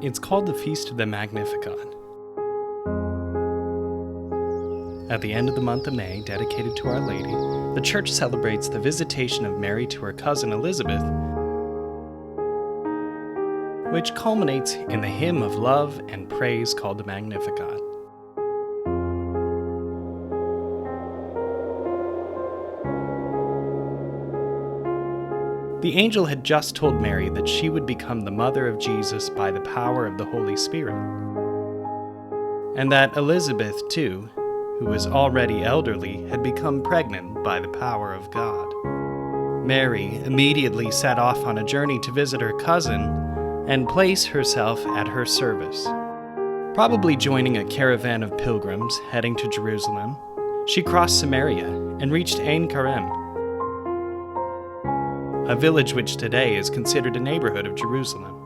It's called the Feast of the Magnificat. At the end of the month of May, dedicated to Our Lady, the Church celebrates the Visitation of Mary to her cousin Elizabeth, which culminates in the hymn of love and praise called the Magnificat. The angel had just told Mary that she would become the mother of Jesus by the power of the Holy Spirit, and that Elizabeth, too, who was already elderly, had become pregnant by the power of God. Mary immediately set off on a journey to visit her cousin and place herself at her service. Probably joining a caravan of pilgrims heading to Jerusalem, she crossed Samaria and reached Ein Karem, a village which today is considered a neighborhood of Jerusalem.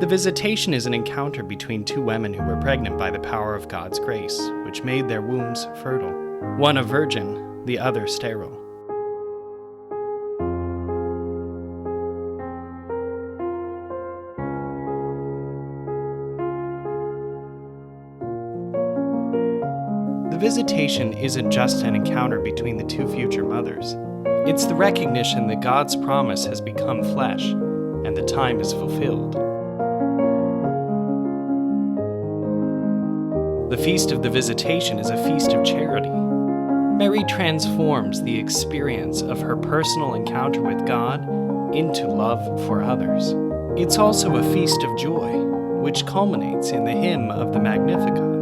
The Visitation is an encounter between two women who were pregnant by the power of God's grace, which made their wombs fertile, one a virgin, the other sterile. The Visitation isn't just an encounter between the two future mothers. It's the recognition that God's promise has become flesh, and the time is fulfilled. The Feast of the Visitation is a feast of charity. Mary transforms the experience of her personal encounter with God into love for others. It's also a feast of joy, which culminates in the hymn of the Magnificat.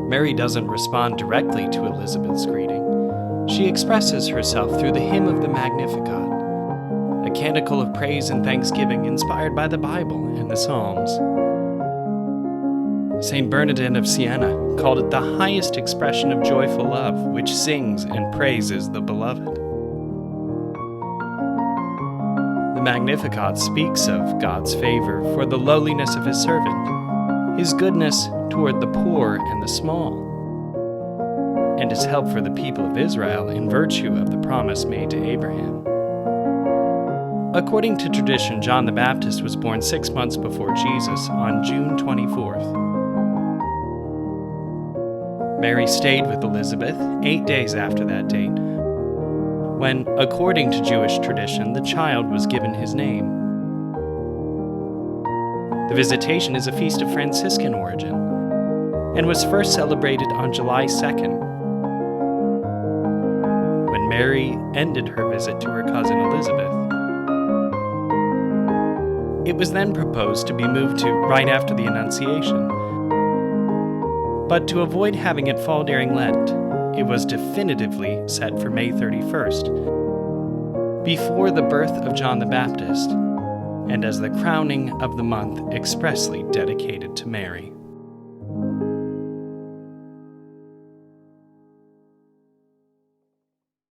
Mary doesn't respond directly to Elizabeth's greeting. She expresses herself through the hymn of the Magnificat, a canticle of praise and thanksgiving inspired by the Bible and the Psalms. Saint Bernadette of Siena called it the highest expression of joyful love, which sings and praises the beloved. The Magnificat speaks of God's favor for the lowliness of his servant, his goodness toward the poor and the small, and his help for the people of Israel in virtue of the promise made to Abraham. According to tradition, John the Baptist was born 6 months before Jesus on June 24th. Mary stayed with Elizabeth 8 days after that date, when, according to Jewish tradition, the child was given his name. The Visitation is a feast of Franciscan origin, and was first celebrated on July 2nd, when Mary ended her visit to her cousin Elizabeth. It was then proposed to be moved to right after the Annunciation, but to avoid having it fall during Lent, it was definitively set for May 31st, before the birth of John the Baptist, and as the crowning of the month expressly dedicated to Mary.